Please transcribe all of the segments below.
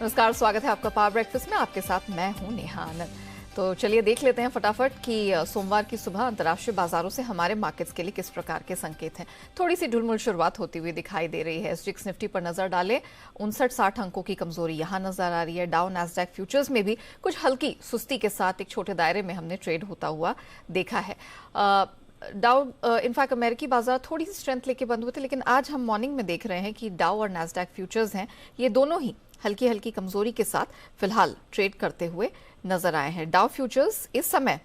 नमस्कार, स्वागत है आपका पावर ब्रेकफास्ट में। आपके साथ मैं हूं नेहा आनंद। तो चलिए देख लेते हैं फटाफट कि सोमवार की सुबह अंतर्राष्ट्रीय बाजारों से हमारे मार्केट्स के लिए किस प्रकार के संकेत हैं। थोड़ी सी ढुलमुल शुरुआत होती हुई दिखाई दे रही है। एसजीएक्स निफ्टी पर नजर डालें, 59-60 अंकों की कमजोरी यहां नजर आ रही है। डाउ नैस्डैक फ्यूचर्स में भी कुछ हल्की सुस्ती के साथ एक छोटे दायरे में हमने ट्रेड होता हुआ देखा है। डाउ इनफैक्ट अमेरिकी बाजार थोड़ी सी स्ट्रेंथ लेके बंद हुए थे, लेकिन आज हम मॉर्निंग में देख रहे हैं कि डाउ और नैस्डैक फ्यूचर्स हैं, ये दोनों ही हल्की हल्की कमजोरी के साथ फिलहाल ट्रेड करते हुए नजर आए हैं। डाउ फ्यूचर्स इस समय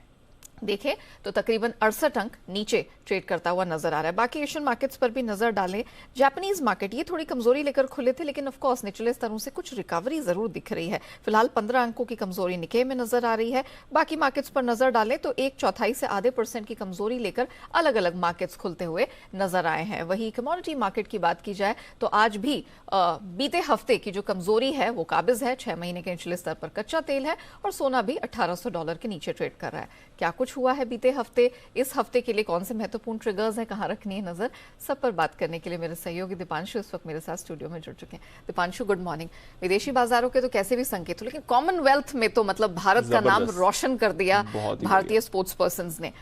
देखें तो तकरीबन 68 अंक नीचे ट्रेड करता हुआ नजर आ रहा है। बाकी एशियन मार्केट्स पर भी नजर डालें, जापानीज मार्केट ये थोड़ी कमजोरी लेकर खुले थे, लेकिन ऑफ कोर्स निचले स्तरों से कुछ रिकवरी जरूर दिख रही है। फिलहाल 15 अंकों की कमजोरी निकेई में नजर आ रही है। बाकी मार्केट्स पर नजर डालें तो 1/4 से आधे % की कमजोरी लेकर अलग अलग मार्केट्स खुलते हुए नजर आए हैं। वही कमोडिटी मार्केट की बात की जाए तो आज भी बीते हफ्ते की जो कमजोरी है वो काबिज है। 6 महीने के निचले स्तर पर कच्चा तेल है और सोना भी $1800 के नीचे ट्रेड कर रहा है। क्या कुछ हुआ है बीते हफ्ते, इस हफ्ते के लिए कौन से महत्वपूर्ण ट्रिगर्स हैं, कहां रखनी है नजर, सब पर बात करने के लिए मेरे सहयोगी दीपांशु इस वक्त मेरे साथ स्टूडियो में जुड़ चुके हैं। Deepanshu, good morning. विदेशी बाजारों के तो कैसे भी संकेत हो, लेकिन कॉमनवेल्थ में तो मतलब भारत का नाम रोशन कर दिया भारतीय स्पोर्ट्स पर्सन ने।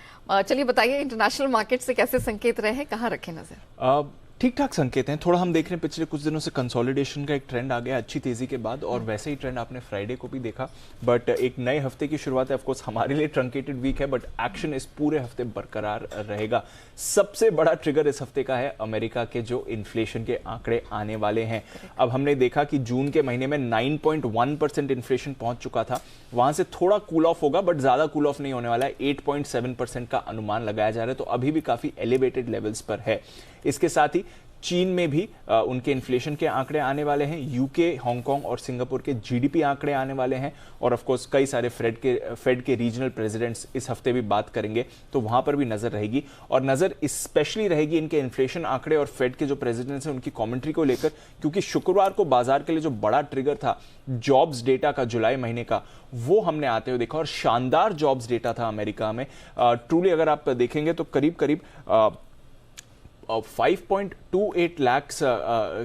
चलिए बताइए, इंटरनेशनल मार्केट से कैसे संकेत रहे हैं, कहां रखें नजर? ठीक ठाक संकेत हैं। थोड़ा हम देख रहे हैं पिछले कुछ दिनों से कंसोलिडेशन का एक ट्रेंड आ गया अच्छी तेजी के बाद, और वैसे ही ट्रेंड आपने फ्राइडे को भी देखा। बट एक नए हफ्ते की शुरुआत है, ऑफ कोर्स हमारे लिए ट्रंकेटेड वीक है, बट एक्शन इस पूरे हफ्ते बरकरार रहेगा। सबसे बड़ा ट्रिगर इस हफ्ते का है अमेरिका के जो इन्फ्लेशन के आंकड़े आने वाले हैं। अब हमने देखा कि जून के महीने में 9.1% इन्फ्लेशन पहुंच चुका था, वहां से थोड़ा कूल ऑफ होगा, बट ज्यादा कूल ऑफ नहीं होने वाला है। 8.7% का अनुमान लगाया जा रहा है, तो अभी भी काफी एलिवेटेड लेवल्स पर है। इसके साथ ही चीन में भी उनके इन्फ्लेशन के आंकड़े आने वाले हैं। यूके, हांगकांग और सिंगापुर के जीडीपी आंकड़े आने वाले हैं, और ऑफ कोर्स कई सारे फेड के रीजनल प्रेसिडेंट्स इस हफ्ते भी बात करेंगे, तो वहां पर भी नजर रहेगी। और नजर स्पेशली रहेगी इनके इन्फ्लेशन आंकड़े और फेड के जो प्रेसिडेंट्स हैं उनकी कमेंट्री को लेकर, क्योंकि शुक्रवार को बाजार के लिए जो बड़ा ट्रिगर था जॉब्स डेटा का जुलाई महीने का, वो हमने आते हुए देखा, और शानदार जॉब्स डेटा था अमेरिका में। ट्रूली अगर आप देखेंगे तो करीब करीब 5.28 लाख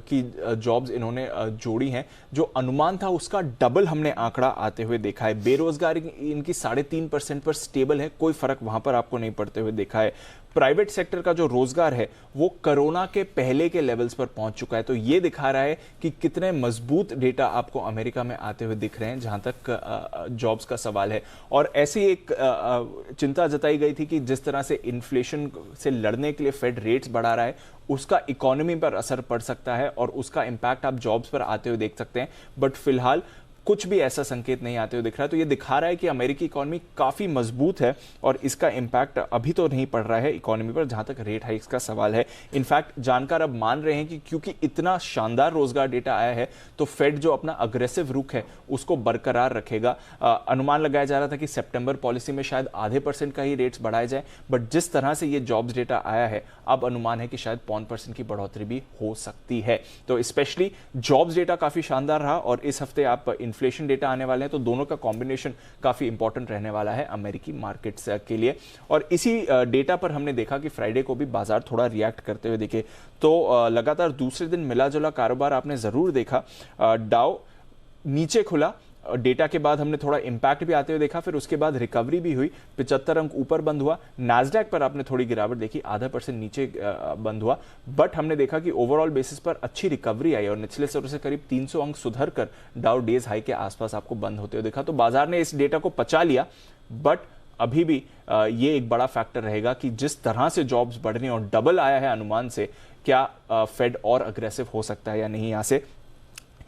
की जॉब्स इन्होंने जोड़ी हैं। जो अनुमान था उसका डबल हमने आंकड़ा आते हुए देखा है। बेरोजगारी इनकी 3.5% पर स्टेबल है, कोई फर्क वहां पर आपको नहीं पड़ते हुए देखा है। प्राइवेट सेक्टर का जो रोजगार है वो कोरोना के पहले के लेवल्स पर पहुंच चुका है। तो ये दिखा रहा है कि कितने मजबूत डेटा आपको अमेरिका में आते हुए दिख रहे हैं जहां तक जॉब्स का सवाल है। और ऐसी एक चिंता जताई गई थी कि जिस तरह से इन्फ्लेशन से लड़ने के लिए फेड रेट्स बढ़ा रहा है, उसका इकोनॉमी पर असर पड़ सकता है और उसका इंपैक्ट आप जॉब्स पर आते हुए देख सकते हैं। बट फिलहाल कुछ भी ऐसा संकेत नहीं आते हुए दिख रहा है। तो ये दिखा रहा है कि अमेरिकी इकोनॉमी काफी मजबूत है और इसका इंपैक्ट अभी तो नहीं पड़ रहा है इकोनॉमी पर, जहां तक रेट हाइक्स का सवाल है। इनफैक्ट जानकार अब मान रहे हैं कि क्योंकि इतना शानदार रोजगार डेटा आया है, तो फेड जो अपना अग्रेसिव रुख है उसको बरकरार रखेगा। अनुमान लगाया जा रहा था कि सितंबर पॉलिसी में शायद आधे % का ही रेट्स बढ़ाए जाए, बट जिस तरह से ये जॉब्स डेटा आया है, अब अनुमान है कि शायद 0.5% की बढ़ोतरी भी हो सकती है। तो स्पेशली जॉब्स डेटा काफी शानदार रहा, और इस हफ्ते आप इन्फ्लेशन डेटा आने वाले हैं, तो दोनों का कॉम्बिनेशन काफी इंपॉर्टेंट रहने वाला है अमेरिकी मार्केट्स के लिए। और इसी डेटा पर हमने देखा कि फ्राइडे को भी बाजार थोड़ा रिएक्ट करते हुए दिखे। तो लगातार दूसरे दिन मिला जुला कारोबार आपने जरूर देखा। डाउ नीचे खुला, डेटा के बाद हमने थोड़ा इंपैक्ट भी आते हुए देखा, फिर उसके बाद रिकवरी भी हुई, 75 अंक ऊपर बंद हुआ। नैस्डैक पर आपने थोड़ी गिरावट देखी, ½ % नीचे बंद हुआ, बट हमने देखा कि ओवरऑल बेसिस पर अच्छी रिकवरी आई और निचले स्तरों से करीब 300 अंक सुधर कर डाउ डेज हाई के आसपास आपको बंद होते हुए देखा। तो बाजार ने इस डेटा को पचा लिया, बट अभी भी ये एक बड़ा फैक्टर रहेगा कि जिस तरह से जॉब्स बढ़ रही हैं और डबल आया है अनुमान से, क्या फेड और अग्रेसिव हो सकता है या नहीं यहां से।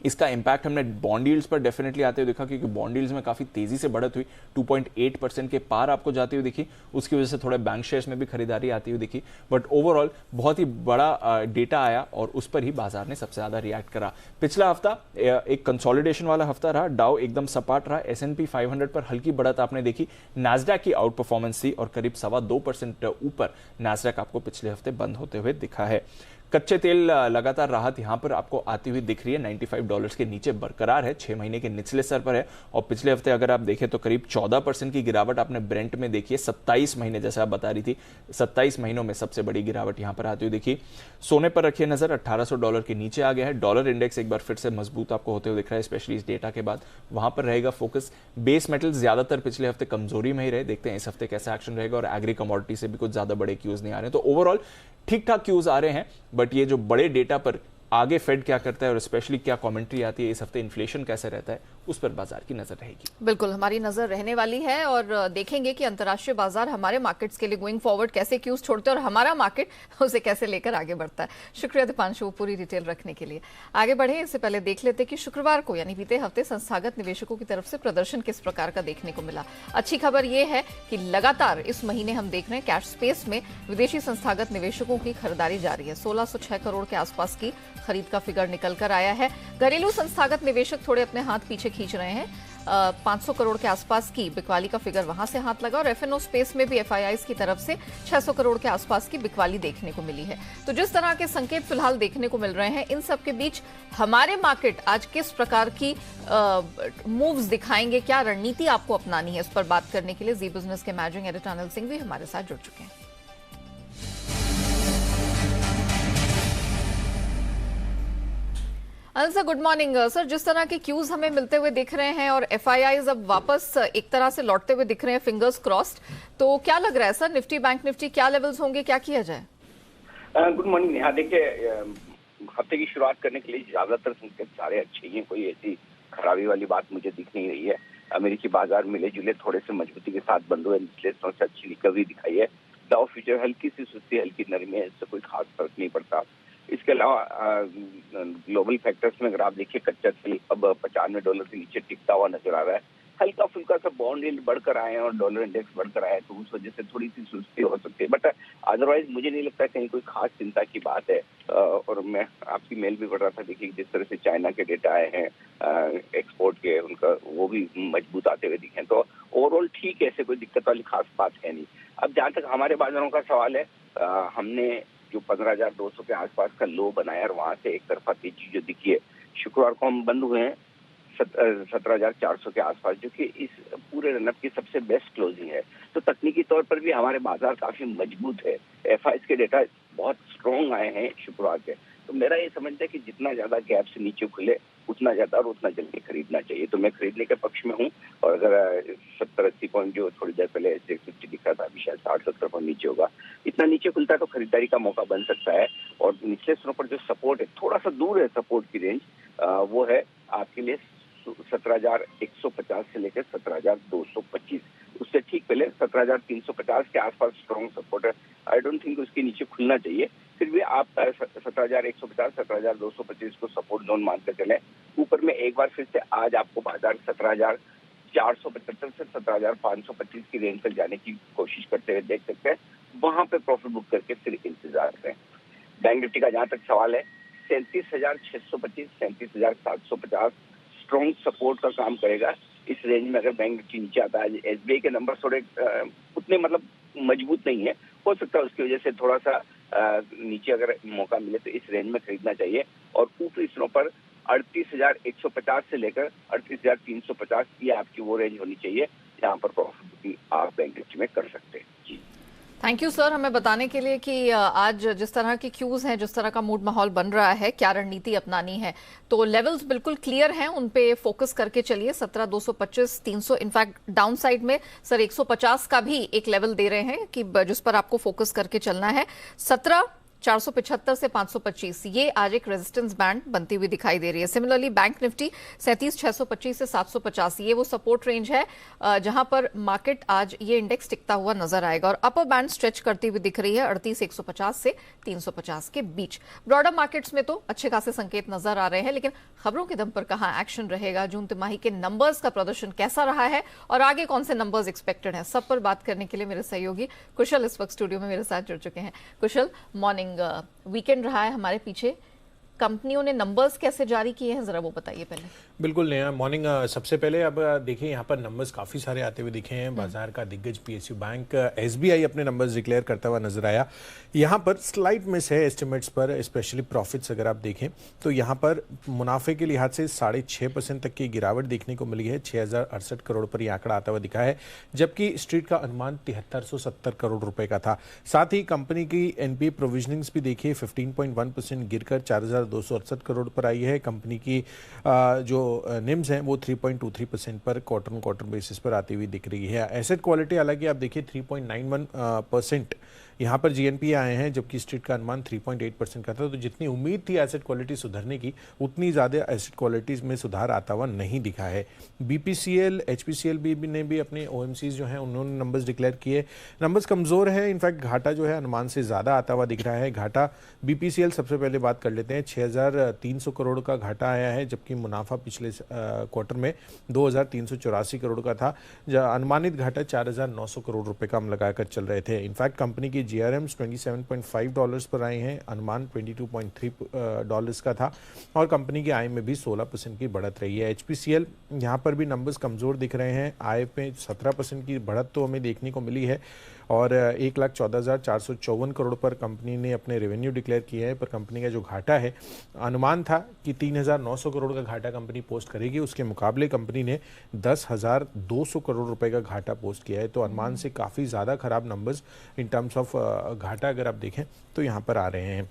इसका इंपैक्ट हमने बॉन्ड यील्ड्स पर डेफिनेटली आते हुए देखा, क्योंकि बॉन्ड यील्ड्स में काफी तेजी से बढ़त हुई, 2.8% के पार आपको जाती हुई दिखी। उसकी वजह से थोड़े बैंक शेयर्स में भी खरीदारी आती हुई दिखी, बट ओवरऑल बहुत ही बड़ा डेटा आया और उस पर ही बाजार ने सबसे ज्यादा रिएक्ट करा। पिछला हफ्ता एक कंसोलिडेशन वाला हफ्ता रहा, डाउ एकदम सपाट रहा, S&P 500 पर हल्की बढ़त आपने देखी, नैस्डैक की आउट परफॉर्मेंस थी और करीब 2.25% ऊपर नैस्डैक आपको पिछले हफ्ते बंद होते हुए दिखा है। कच्चे तेल लगातार राहत यहां पर आपको आती हुई दिख रही है, $95 के नीचे बरकरार है, 6 महीने के निचले स्तर पर है। और पिछले हफ्ते अगर आप देखें तो करीब 14% की गिरावट आपने ब्रेंट में देखी है। 27 महीने, जैसे आप बता रही थी, 27 महीनों में सबसे बड़ी गिरावट यहां पर आती हुई देखी। सोने पर रखिए नजर, $1800 के नीचे आ गया है। डॉलर इंडेक्स एक बार फिर से मजबूत आपको होते हुए दिख रहा है, स्पेशली इस डेटा के बाद, वहां पर रहेगा फोकस। बेस मेटल ज्यादातर पिछले हफ्ते कमजोरी में ही रहे, देखते हैं इस हफ्ते कैसा एक्शन रहेगा। और एग्री कमोडिटी से भी कुछ ज्यादा बड़े क्यूज नहीं आ रहे, तो ओवरऑल ठीक ठाक क्यूज आ रहे हैं। बट ये जो बड़े डेटा पर आगे फेड क्या करता है और स्पेशली क्या कमेंट्री आती है, इस हफ्ते इन्फ्लेशन कैसे रहता है, उस पर बाजार की नजर रहेगी। बिल्कुल हमारी नजर रहने वाली है और देखेंगे कि अंतर्राष्ट्रीय बाजार हमारे मार्केट्स के लिए गोइंग फॉरवर्ड कैसे क्यूज छोड़ते हैं और हमारा मार्केट उसे कैसे लेकर आगे बढ़ता है। शुक्रिया दीपांशु पूरी डिटेल रखने के लिए। आगे बढ़े इससे पहले देख लेते कि शुक्रवार को यानी बीते हफ्ते संस्थागत निवेशकों की तरफ से प्रदर्शन किस प्रकार का देखने को मिला। अच्छी खबर यह है कि लगातार इस महीने हम देख रहे हैं कैश स्पेस में विदेशी संस्थागत निवेशकों की खरीदारी जारी है। 1606 करोड़ के आसपास की खरीद का फिगर निकल कर आया है। घरेलू संस्थागत निवेशक थोड़े अपने हाथ पीछे खींच रहे हैं। 500 करोड़ के आसपास की बिकवाली का फिगर वहां से हाथ लगा और एफएनओ स्पेस में भी एफआईआईज की तरफ से 600 करोड़ के आसपास की बिकवाली देखने को मिली है। तो जिस तरह के संकेत फिलहाल देखने को मिल रहे हैं, इन सब के बीच हमारे मार्केट आज किस प्रकार की मूव्स दिखाएंगे, क्या रणनीति आपको अपनानी है, इस पर बात करने के लिए जी बिजनेस के मैनेजिंग एडिटर अनिल सिंह भी हमारे साथ जुड़ चुके हैं। Anil sir, good morning sir. जिस तरह के क्यूज हमें मिलते हुए दिख रहे हैं और एफआईआईज अब वापस एक तरह से लौटते हुए दिख रहे हैं, फिंगर्स क्रॉस्ड, तो क्या लग रहा है सर, निफ्टी बैंक निफ्टी क्या लेवल्स होंगे, क्या किया जाए? Good morning Neha. देखिए, हफ्ते की शुरुआत करने के लिए ज्यादातर संकेत सारे अच्छे ही हैं, कोई ऐसी खराबी वाली बात मुझे दिख नहीं रही है। अमेरिकी बाजार मिले जुले थोड़े से मजबूती के साथ बंद हुए, निचले स्तरों से अच्छी रिकवरी दिखाई है। डाउ फ्यूचर हल्की सी सुस्ती, हल्की नरमी है, इससे कोई खास फर्क नहीं पड़ता। इसके अलावा ग्लोबल फैक्टर्स में अगर आप देखिए, कच्चा तेल अब $95 के नीचे टिकता हुआ नजर आ रहा है। हल्का फुल्का सा बॉन्ड यील्ड बढ़कर आए हैं और डॉलर इंडेक्स बढ़कर आया है, तो उस वजह से थोड़ी सी सुस्ती हो सकती है। बट अदरवाइज मुझे नहीं लगता कहीं कोई खास चिंता की बात है। और मैं आपकी मेल भी पढ़ रहा था, देखिए जिस तरह से चाइना के डेटा आए हैं एक्सपोर्ट के, उनका वो भी मजबूत आते हुए दिखे, तो ओवरऑल ठीक है, ऐसे कोई दिक्कत वाली खास बात है नहीं। अब जहाँ तक हमारे बाजारों का सवाल है, हमने जो 15,200 के आसपास का लो बनाया और वहां से एक तरफा तेजी जो दिखी है, शुक्रवार को हम बंद हुए हैं 17,400 के आसपास, जो कि इस पूरे रनअप की सबसे बेस्ट क्लोजिंग है। तो तकनीकी तौर पर भी हमारे बाजार काफी मजबूत है। एफआईआईज के डेटा बहुत स्ट्रॉन्ग आए हैं शुक्रवार के। तो मेरा ये समझता है कि जितना ज्यादा गैप से नीचे खुले उतना ज्यादा और उतना जल्दी खरीदना चाहिए। तो मैं खरीदने के पक्ष में हूँ। और अगर 70-80 पॉइंट जो थोड़ी देर पहले 650 दिख रहा था, अभी शायद 60-70 पॉइंट नीचे होगा, इतना नीचे खुलता है तो खरीदारी का मौका बन सकता है। और निचले स्तरों पर जो सपोर्ट है, थोड़ा सा दूर है सपोर्ट की रेंज, वो है आपके लिए 17,150 से लेकर 17,225। उससे ठीक पहले 17,350 के आसपास स्ट्रॉन्ग सपोर्ट है। आई डोंट थिंक उसके नीचे खुलना चाहिए। फिर भी आप 17,150, 17,225 को सपोर्ट जोन मानकर चले। ऊपर में एक बार फिर से आज आपको बाजार 17,475 से 17,525 की रेंज तक जाने की कोशिश करते हुए देख सकते हैं। वहां पे प्रॉफिट बुक करके फिर इंतजार करें। बैंक निफ्टी का जहां तक सवाल है, 37,625, 37,750 स्ट्रॉन्ग सपोर्ट का काम करेगा। इस रेंज में अगर बैंक निफ्टी नीचे आता है, एसबीआई के नंबर थोड़े उतने मतलब मजबूत नहीं है, हो सकता है उसकी वजह से थोड़ा सा नीचे अगर मौका मिले तो इस रेंज में खरीदना चाहिए। और ऊपरी स्तरों पर 38,150 से लेकर 38,350 की आपकी वो रेंज होनी चाहिए, जहां पर प्रॉफिट आप बैंक निफ्टी में कर सकते हैं। जी, थैंक यू सर, हमें बताने के लिए कि आज जिस तरह की क्यूज हैं, जिस तरह का मूड माहौल बन रहा है, क्या रणनीति अपनानी है। तो लेवल्स बिल्कुल क्लियर हैं, उन पे फोकस करके चलिए। 17,225, 300, इनफैक्ट डाउन साइड में सर 150 का भी एक लेवल दे रहे हैं कि जिस पर आपको फोकस करके चलना है। 17,475 से 525 ये आज एक रेजिस्टेंस बैंड बनती हुई दिखाई दे रही है। सिमिलरली बैंक निफ्टी 37,625 से 750 ये वो सपोर्ट रेंज है जहां पर मार्केट आज ये इंडेक्स टिकता हुआ नजर आएगा। और अपर बैंड स्ट्रेच करती हुई दिख रही है 38,150 से 350 के बीच। ब्रॉडर मार्केट्स में तो अच्छे खासे संकेत नजर आ रहे हैं, लेकिन खबरों के दम पर कहां एक्शन रहेगा, जून तिमाही के नंबर्स का प्रदर्शन कैसा रहा है और आगे कौन से नंबर्स एक्सपेक्टेड हैं, सब पर बात करने के लिए मेरे सहयोगी कुशल इस वक्त स्टूडियो में मेरे साथ जुड़ चुके हैं। कुशल, मॉर्निंग। वीकेंड रहा है हमारे पीछे, कंपनियों ने नंबर्स कैसे जारी किए हैं, जरा वो बताइए पहले। बिल्कुल नया मॉर्निंग। सबसे पहले अब देखिए यहाँ पर नंबर्स काफ़ी सारे आते हुए दिखे हैं। बाजार का दिग्गज पीएसयू बैंक एसबीआई अपने नंबर्स डिक्लेयर करता हुआ नजर आया। यहाँ पर स्लाइट मिस है एस्टिमेट्स पर, स्पेशली प्रॉफिट्स अगर आप देखें तो यहाँ पर मुनाफे के लिहाज से 6.5% तक की गिरावट देखने को मिली है। 6,068 करोड़ पर यह आंकड़ा आता हुआ दिखा है, जबकि स्ट्रीट का अनुमान 7370 करोड़ रुपए का था। साथ ही कंपनी की एनपीए प्रोविजनिंग्स भी देखिए 15.1% गिरकर 4,268 करोड़ पर आई है। कंपनी की जो निम्स हैं वो 3.23% पर क्वार्टर ऑन क्वार्टर बेसिस पर आती हुई दिख रही है। एसेट क्वालिटी हालांकि आप देखिए 3.91% यहाँ पर जीएनपी आए हैं, जबकि स्ट्रीट का अनुमान 3.8% का था। तो जितनी उम्मीद थी एसेट क्वालिटी सुधरने की, उतनी ज़्यादा एसेट क्वालिटी में सुधार आता हुआ नहीं दिखा है। बीपीसीएल एचपीसीएल ने भी अपने ओएमसीज जो हैं उन्होंने नंबर्स डिक्लेयर किए। नंबर्स कमज़ोर है, इनफैक्ट घाटा जो है अनुमान से ज़्यादा आता हुआ दिख रहा है। घाटा बीपीसीएल सबसे पहले बात कर लेते हैं, 6,300 करोड़ का घाटा आया है, जबकि मुनाफा पिछले क्वार्टर में 2,384 करोड़ का था। अनुमानित घाटा 4,900 करोड़ रुपए का हम लगाकर चल रहे थे। इनफैक्ट कंपनी की जीआरएम्स $27.5 पर आए हैं, अनुमान $22.3 का था, और कंपनी की आय में भी 16% की बढ़त रही है। एचपीसीएल यहाँ पर भी नंबर्स कमज़ोर दिख रहे हैं। आय पे 17% की बढ़त तो हमें देखने को मिली है, और 1,14,454 करोड़ पर कंपनी ने अपने रेवेन्यू डिक्लेयर किए हैं। पर कंपनी का जो घाटा है, अनुमान था कि 3,900 करोड़ का घाटा कंपनी पोस्ट करेगी, उसके मुकाबले कंपनी ने 10,200 करोड़ रुपए का घाटा पोस्ट किया है। तो अनुमान से काफ़ी ज़्यादा खराब नंबर्स इन टर्म्स ऑफ घाटा अगर आप देखें तो यहाँ पर आ रहे हैं।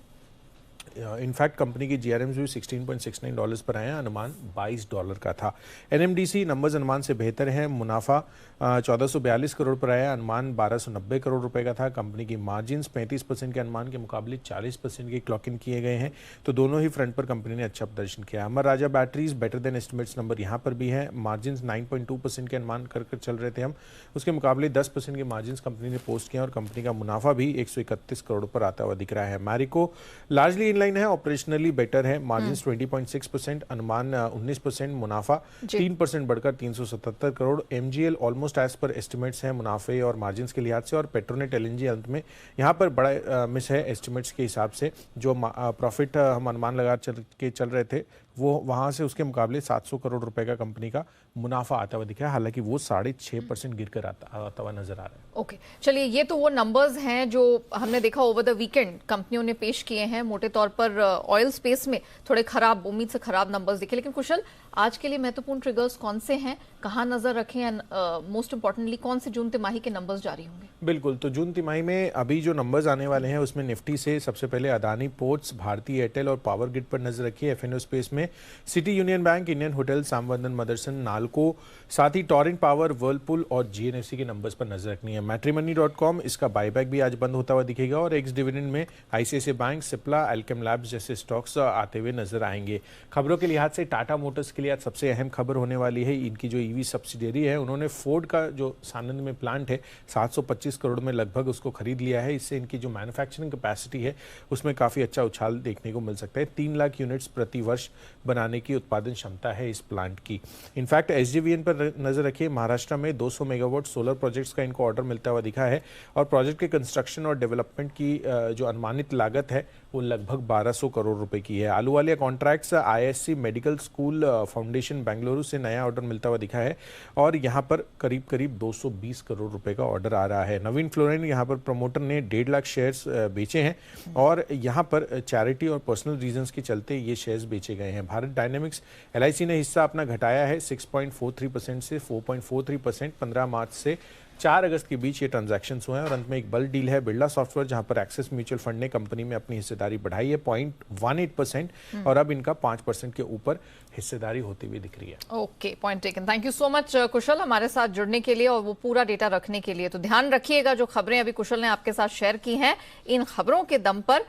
इनफैक्ट कंपनी की जीआरएम्स भी $16.69 पर आए हैं, अनुमान $22 का था। एनएमडीसी नंबर्स अनुमान से बेहतर हैं। मुनाफा 1442 करोड़ पर आया, अनुमान 1290 करोड़ रुपए का था। कंपनी की मार्जिन्स 35% के अनुमान के मुकाबले 40% के क्लॉक इन किए गए हैं। तो दोनों ही फ्रंट पर कंपनी ने अच्छा प्रदर्शन किया। Amara Raja batteries better than estimates number यहाँ पर भी है। मार्जिन्स 9.2% के अनुमान कर चल रहे थे हम, उसके मुकाबले 10% के मार्जिन्स कंपनी ने पोस्ट किया, और कंपनी का मुनाफा भी 131 करोड़ पर आता हुआ दिख रहा है। मैरिको लार्जली इनलाइन है, ऑपरेशनली बेटर है। मार्जिन्स 20.6%, अनुमान 19%, मुनाफा 3% बढ़कर 377 crore. MGL almost as per estimates हैं मुनाफे और मार्जिन्स के लिहाज से, और पेट्रोनेट एलएनजी अंत में यहाँ पर बड़ा मिस है एस्टिमेट्स के हिसाब से। जो प्रॉफिट हम अनुमान लगा चल रहे थे, वो वहाँ से उसके मुकाबले 700 करोड़ रुपए का कंपनी का मुनाफा आता हुआ दिखा है, हालांकि वो 6.5% गिरकर आता हुआ नजर आ रहा है। ओके, चलिए, ये तो वो नंबर्स हैं जो हमने देखा ओवर द वीकेंड कंपनियों ने पेश किए हैं। मोटे तौर पर ऑयल स्पेस में थोड़े खराब, उम्मीद से खराब नंबर्स दिखे। लेकिन कुशल, आज के लिए महत्वपूर्ण ट्रिगर्स कौन से हैं, कहाँ नजर रखें, एंड मोस्ट इंपॉर्टेंटली कौन से जून तिमाही के नंबर्स जारी होंगे? बिल्कुल, तो जून तिमाही में अभी जो नंबर्स आने वाले हैं उसमें निफ्टी से सबसे पहले अदानी पोर्ट्स, भारती एयरटेल और पावर ग्रिड पर नजर रखिए। एफएनओ स्पेस में City Union Bank, Indian Hotel, Samvardhana Motherson, Nalco, साथ ही टॉरेंट पावर, वर्लपुल और जीएनएफसी के नंबर्स पर नजर रखनी है। मैट्रिमनी.com, इसका बायबैक भी आज बंद होता हुआ दिखेगा, और एक्स डिविडेंड में ICICI bank, Cipla, Alkem labs जैसे स्टॉक्स आते हुए नजर आएंगे। खबरों के लिहाज से टाटा मोटर्स के लिए आज सबसे अहम खबर होने वाली है। इनकी जो ईवी सब्सिडियरी है, उन्होंने फोर्ड का जो सानंद में प्लांट है 725 करोड़ में लगभग उसको खरीद लिया है। इससे इनकी जो मैन्युफैक्चरिंग कैपेसिटी है उसमें काफ़ी अच्छा उछाल देखने को मिल सकता है। 3 लाख यूनिट्स प्रति वर्ष बनाने की उत्पादन क्षमता है इस प्लांट की। इनफैक्ट एसजेवीएन पर नजर रखिए। महाराष्ट्र में 200 मेगावाट सोलर प्रोजेक्ट्स का इनको ऑर्डर मिलता हुआ दिखा है, और प्रोजेक्ट के कंस्ट्रक्शन और डेवलपमेंट की जो अनुमानित लागत है वो लगभग 1200 करोड़ रुपए की है। Ahluwalia contracts, ISC medical school foundation Bengaluru से नया ऑर्डर मिलता हुआ दिखा है, और यहाँ पर करीब करीब 220 करोड़ रुपए का ऑर्डर आ रहा है। नवीन फ्लोराइन यहाँ पर प्रमोटर ने 1.5 लाख शेयर्स बेचे हैं, और यहाँ पर चैरिटी और पर्सनल रीजंस के चलते ये शेयर्स बेचे गए हैं। भारत डायनेमिक्स एलआईसी ने हिस्सा अपना घटाया है 6.43% से 4.43%। 15 मार्च से 4 अगस्त के बीच ये ट्रांजैक्शंस हुए हैं, और अंत में एक बल्क डील है बिरला सॉफ्टवेयर, जहां पर एक्सिस म्यूचुअल फंड ने कंपनी में अपनी हिस्सेदारी बढ़ाई है 0.18%, और अब इनका 5% के ऊपर हिस्सेदारी होती हुई दिख रही है। Okay, point taken. Thank you so much Kushal, हमारे साथ जुड़ने के लिए और वो पूरा डेटा रखने के लिए। तो ध्यान रखिएगा, जो खबरें अभी कुशल ने आपके साथ शेयर की हैं, इन खबरों के दम पर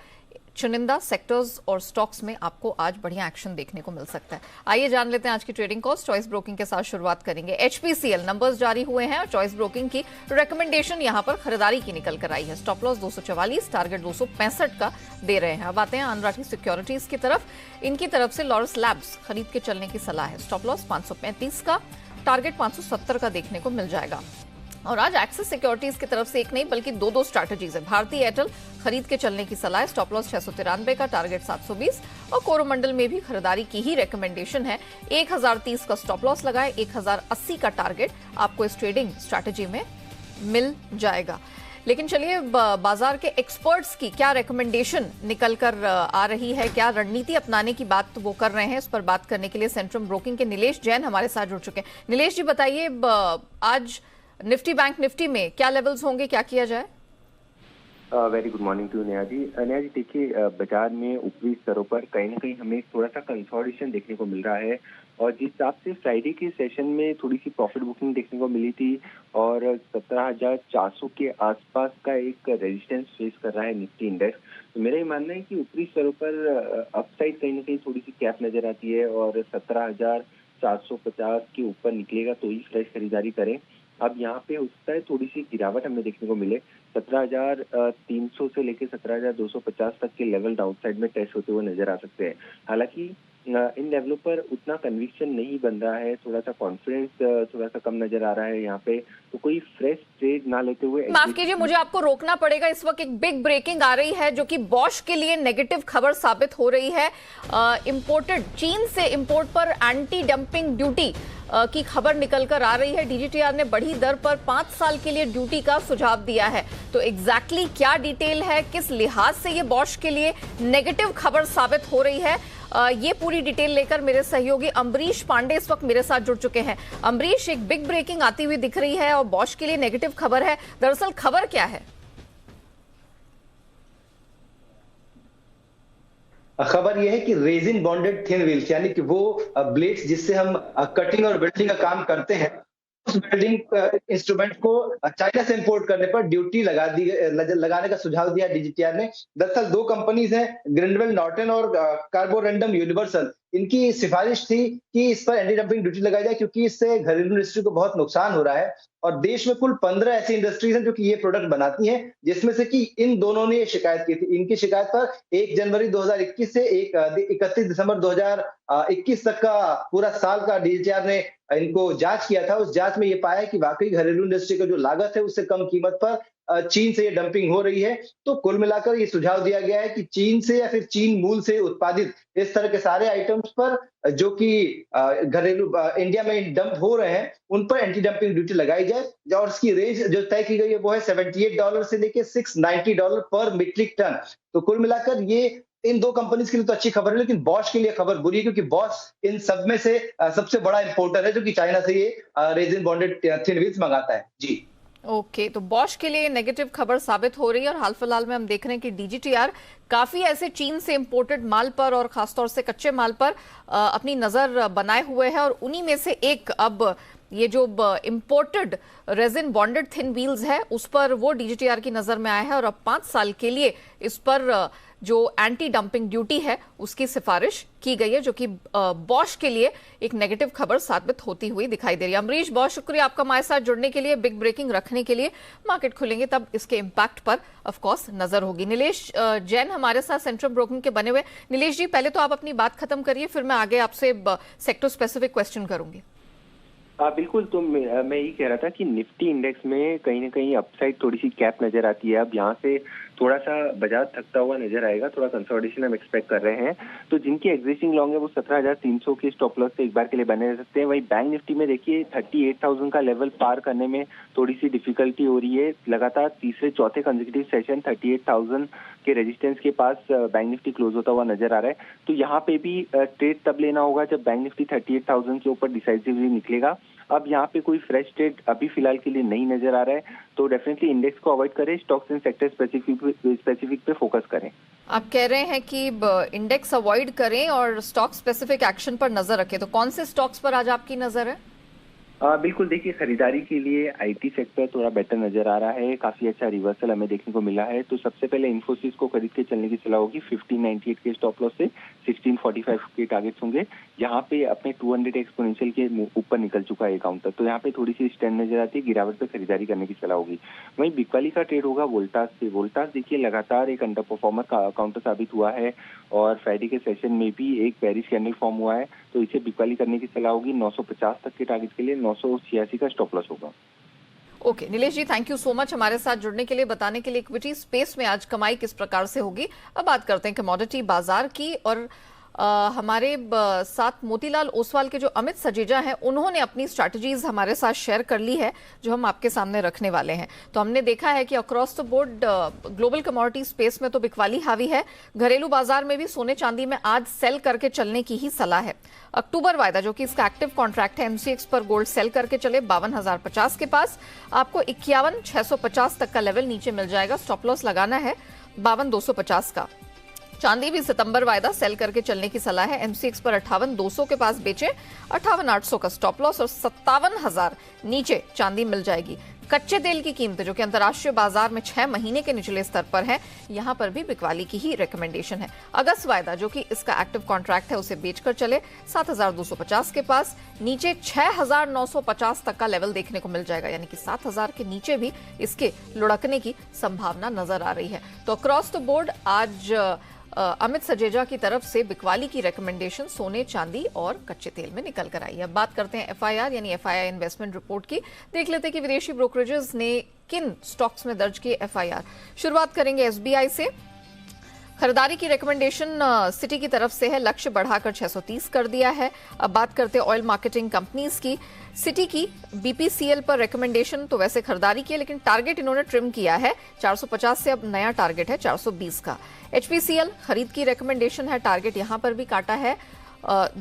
चुनिंदा सेक्टर्स और स्टॉक्स में आपको आज बढ़िया एक्शन देखने को मिल सकता है। आइए जान लेते हैं आज की ट्रेडिंग कॉस्ट। चॉइस ब्रोकिंग के साथ शुरुआत करेंगे। एचपीसीएल नंबर्स जारी हुए हैं, और चॉइस ब्रोकिंग की रेकमेंडेशन यहां पर खरीदारी की निकल कर आई है। स्टॉप लॉस 244, टारगेट 265 का दे रहे हैं। अब आते हैं अनराठी सिक्योरिटीज की तरफ। इनकी तरफ से लॉरस लैब्स खरीद के चलने की सलाह है। स्टॉप लॉस 535 का, टारगेट 570 का देखने को मिल जाएगा। और आज एक्सिस सिक्योरिटीज की तरफ से एक नहीं बल्कि दो स्ट्रैटेजीज है। भारतीय एयरटेल खरीद के चलने की सलाह, स्टॉप लॉस 693 का, टारगेट 720 और कोरोमंडल में भी खरीदारी की ही रेकमेंडेशन है। 1030 का स्टॉप लॉस लगाए, 1080 का टारगेट आपको इस ट्रेडिंग स्ट्रैटेजी में मिल जाएगा। लेकिन चलिए बाजार के एक्सपर्ट्स की क्या रिकमेंडेशन निकल कर आ रही है, क्या रणनीति अपनाने की बात वो कर रहे हैं, इस पर बात करने के लिए सेंट्रम ब्रोकिंग के नीलेश जैन हमारे साथ जुड़ चुके हैं। नीलेश जी बताइए, आज निफ्टी बैंक निफ्टी में क्या लेवल्स होंगे, क्या किया जाए? Very good morning to Neha ji. Neha ji देखिए, बाजार में ऊपरी स्तरों पर कहीं ना कहीं हमें थोड़ा सा कंसोलिडेशन देखने को मिल रहा है और जिस हिसाब से फ्राइडे के सेशन में थोड़ी सी प्रॉफिट बुकिंग देखने को मिली थी और 17,400 के आसपास का एक रेजिस्टेंस फेस कर रहा है निफ्टी इंडेक्स, तो मेरा ये मानना है कि ऊपरी स्तरों पर अपसाइड कहीं ना कहीं थोड़ी सी कैप नजर आती है और 17,450 के ऊपर निकलेगा तो ही फ्रेश खरीदारी करें। अब यहाँ पे हो सकता है थोड़ी सी गिरावट हमें देखने को मिले, 17,300 से लेकर 17,250 तक के लेवल डाउनसाइड में टेस्ट होते हुए नजर आ सकते हैं। हालांकि इन लेवलों पर उतना कन्विक्शन नहीं बन रहा है, थोड़ा सा कॉन्फिडेंस थोड़ा सा कम नजर आ रहा है यहाँ पे, तो कोई फ्रेश ट्रेड ना लेते हुए। माफ कीजिए, मुझे आपको रोकना पड़ेगा। इस वक्त एक बिग ब्रेकिंग आ रही है जो कि बॉश के लिए नेगेटिव खबर साबित हो रही है। इंपोर्टेड चीन से इंपोर्ट पर एंटी डंपिंग ड्यूटी की खबर निकलकर आ रही है। डीजीटीआर ने बढ़ी दर पर 5 साल के लिए ड्यूटी का सुझाव दिया है। तो एग्जैक्टली क्या डिटेल है, किस लिहाज से ये बॉश के लिए नेगेटिव खबर साबित हो रही है, ये पूरी डिटेल लेकर मेरे सहयोगी अम्बरीश पांडे इस वक्त मेरे साथ जुड़ चुके हैं। अम्बरीश, एक बिग ब्रेकिंग आती हुई दिख रही है और बॉश के लिए नेगेटिव खबर है, दरअसल खबर क्या है? खबर यह है कि रेजिन बॉन्डेड थिन व्हील्स, यानी कि वो ब्लेड्स जिससे हम कटिंग और वेल्डिंग का काम करते हैं, उस वेल्डिंग इंस्ट्रूमेंट को चाइना से इंपोर्ट करने पर ड्यूटी लगाने का सुझाव दिया डीजीटीआर ने। दरअसल 2 कंपनीज हैं, ग्रिंडवेल नॉर्टन और कार्बोरेंडम यूनिवर्सल। इनकी सिफारिश थी कि इस पर एंटी डंपिंग ड्यूटी लगाई जाए क्योंकि इससे घरेलू इंडस्ट्री को बहुत नुकसान हो रहा है और देश में कुल 15 ऐसी इंडस्ट्रीज हैं जो कि ये प्रोडक्ट बनाती हैं, जिसमें से कि इन दोनों ने ये शिकायत की थी। इनकी शिकायत पर 1 जनवरी 2021 से 31 दिसंबर 2021 तक का पूरा साल का डीजीटीआर ने इनको जांच किया था। उस जांच में ये पाया कि वाकई घरेलू इंडस्ट्री का जो लागत है उससे कम कीमत पर चीन से ये डंपिंग हो रही है। तो कुल मिलाकर ये सुझाव दिया गया है कि चीन से या फिर चीन मूल से उत्पादित इस तरह के सारे आइटम्स पर जो कि घरेलू इंडिया में डंप हो रहे हैं उन पर एंटी डंपिंग ड्यूटी लगाई जाए और इसकी रेंज जो तय की गई है वो है $78 से लेके $690 पर मीट्रिक टन। तो कुल मिलाकर ये इन 2 कंपनीज के लिए तो अच्छी खबर है, लेकिन बॉश के लिए खबर बुरी है क्योंकि बॉश इन सब में से सबसे बड़ा इंपोर्टर है जो कि चाइना से ये रेजिन बॉन्डेड थिन व्हील्स मंगाता है। जी ओके, तो बॉश के लिए नेगेटिव खबर साबित हो रही है और हाल फिलहाल में हम देख रहे हैं कि डीजीटीआर काफी ऐसे चीन से इंपोर्टेड माल पर और खासतौर से कच्चे माल पर अपनी नजर बनाए हुए है और उन्हीं में से एक अब ये जो imported resin bonded thin wheels है उस पर वो डीजीटीआर की नजर में आया है और अब 5 साल के लिए इस पर जो एंटी डंपिंग ड्यूटी है उसकी सिफारिश की गई है, जो कि बॉश के लिए एक नेगेटिव खबर साबित होती हुई दिखाई दे रही है। अमरीश, बहुत शुक्रिया आपका हमारे साथ जुड़ने के लिए, बिग ब्रेकिंग रखने के लिए। मार्केट खुलेंगे तब इसके इम्पैक्ट पर ऑफ कोर्स नजर होगी। नीलेश जैन हमारे साथ सेंट्रम ब्रोकिंग के बने हुए। नीलेश जी, पहले तो आप अपनी बात खत्म करिए, फिर मैं आगे आपसे सेक्टर स्पेसिफिक क्वेश्चन करूंगी। बिल्कुल, तो मैं यही कह रहा था कि निफ्टी इंडेक्स में कहीं ना कहीं अपसाइड थोड़ी सी कैप नजर आती है। अब यहाँ से थोड़ा सा बाजार थकता हुआ नजर आएगा, थोड़ा कंसोलिडेशन हम एक्सपेक्ट कर रहे हैं। तो जिनके एग्जिस्टिंग लॉन्ग है वो 17,300 के स्टॉप लॉस से एक बार के लिए बने रह सकते हैं। वही बैंक निफ्टी में देखिए 38,000 का लेवल पार करने में थोड़ी सी डिफिकल्टी हो रही है। लगातार तीसरे चौथे कंसेक्यूटिव सेशन 38,000 के रेजिस्टेंस के पास बैंक निफ्टी क्लोज होता हुआ नजर आ रहा है। तो यहाँ पे भी ट्रेड तब लेना होगा जब बैंक निफ्टी 38,000 के ऊपर डिसाइसिवली निकलेगा। अब यहाँ पे कोई फ्रेश ट्रेड अभी फिलहाल के लिए नहीं नजर आ रहा है, तो डेफिनेटली इंडेक्स को अवॉइड करें, स्टॉक्स एंड सेक्टर स्पेसिफिक पे फोकस करें। आप कह रहे हैं कि इंडेक्स अवॉइड करें और स्टॉक स्पेसिफिक एक्शन पर नजर रखें, तो कौन से स्टॉक्स पर आज आपकी नजर है? बिल्कुल, देखिए खरीदारी के लिए आईटी सेक्टर थोड़ा बेटर नजर आ रहा है, काफी अच्छा रिवर्सल हमें देखने को मिला है। तो सबसे पहले इन्फोसिस को खरीद के चलने की सलाह होगी। 1598 के स्टॉप लॉस से 1645 के टारगेट्स होंगे। यहाँ पे अपने 200 एक्सपोनेंशियल के ऊपर निकल चुका है काउंटर, तो यहाँ पे थोड़ी सी स्टैंड नजर आती है, गिरावट पे खरीदारी करने की सलाह होगी। वहीं बिकवाली का ट्रेड होगा वोल्टास से। वोल्टास देखिए लगातार एक अंडर परफॉर्मर का काउंटर साबित हुआ है और फ्राइडे के सेशन में भी एक बेरिश कैंडल फॉर्म हुआ है, तो इसे बिकवाली करने की सलाह होगी। 950 तक के टारगेट के लिए 986 का स्टॉप लॉस होगा। Okay Nilesh ji, thank you so much हमारे साथ जुड़ने के लिए, बताने के लिए इक्विटी स्पेस में आज कमाई किस प्रकार से होगी। अब बात करते हैं कमोडिटी बाजार की, और हमारे साथ मोतीलाल ओसवाल के जो अमित सजेजा हैं, उन्होंने अपनी स्ट्रैटेजीज हमारे साथ शेयर कर ली है जो हम आपके सामने रखने वाले हैं। तो हमने देखा है कि across the board global commodity space में तो बिकवाली हावी है, घरेलू बाजार में भी सोने चांदी में आज सेल करके चलने की ही सलाह है। अक्टूबर वायदा जो कि इसका एक्टिव कॉन्ट्रैक्ट है, एमसीएक्स पर गोल्ड सेल करके चले 52,050 के पास, आपको 51,650 तक का लेवल नीचे मिल जाएगा, स्टॉप लॉस लगाना है 52,250 का। चांदी भी सितंबर वायदा सेल करके चलने की सलाह है, एमसीएक्स पर 58,200 के पास बेचे, 58,800 का स्टॉप लॉस और 57,000 नीचे चांदी मिल जाएगी। कच्चे तेल की कीमतें जो कि अंतर्राष्ट्रीय बाजार में 6 महीने के निचले स्तर पर है, यहां पर भी बिकवाली की ही रिकमेंडेशन है। अगस्त वायदा जो कि इसका एक्टिव कॉन्ट्रैक्ट है, उसे बेचकर चले 7,250 के पास, नीचे 6,950 तक का लेवल देखने को मिल जाएगा, यानी कि 7,000 के नीचे भी इसके लुढ़कने की संभावना नजर आ रही है। तो अक्रॉस द बोर्ड आज अमित सजेजा की तरफ से बिकवाली की रिकमेंडेशन सोने चांदी और कच्चे तेल में निकल कर आई है। अब बात करते हैं एफआईआर यानी एफआईआई इन्वेस्टमेंट रिपोर्ट की। देख लेते हैं कि विदेशी ब्रोकरेजेस ने किन स्टॉक्स में दर्ज किए एफआईआर। शुरुआत करेंगे एसबीआई से। खरीदारी की रिकमेंडेशन सिटी की तरफ से है, लक्ष्य बढ़ाकर 630 कर दिया है। अब बात करते हैं ऑयल मार्केटिंग कंपनीज की। सिटी की बीपीसीएल पर रिकमेंडेशन तो वैसे खरीदारी की है, लेकिन टारगेट इन्होंने ट्रिम किया है 450 से, अब नया टारगेट है 420 का। एचपीसीएल खरीद की रिकमेंडेशन है, टारगेट यहां पर भी काटा है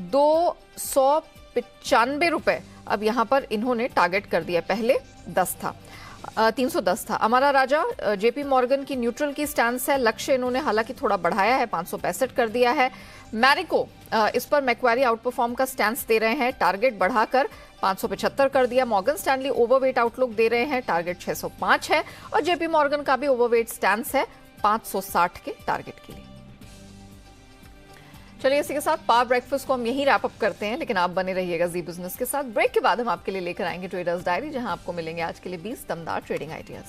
295 रुपए, अब यहां पर इन्होंने टारगेट कर दिया, पहले 310 था। अमारा राजा जेपी मॉर्गन की न्यूट्रल की स्टैंस है, लक्ष्य इन्होंने हालांकि थोड़ा बढ़ाया है, 565 कर दिया है। मैरिको इस पर मैक्वारी आउटपरफॉर्म का स्टैंस दे रहे हैं, टारगेट बढ़ाकर 575 कर दिया। मॉर्गन स्टैनली ओवरवेट आउटलुक दे रहे हैं, टारगेट 605 है, और जेपी मॉर्गन का भी ओवरवेट स्टैंस है 560 के टारगेट के लिए। चलिए इसी के साथ पावर ब्रेकफास्ट को हम यही रैप अप करते हैं, लेकिन आप बने रहिएगा जी बिजनेस के साथ। ब्रेक के बाद हम आपके लिए लेकर आएंगे ट्रेडर्स डायरी, जहां आपको मिलेंगे आज के लिए 20 दमदार ट्रेडिंग आइडियाज।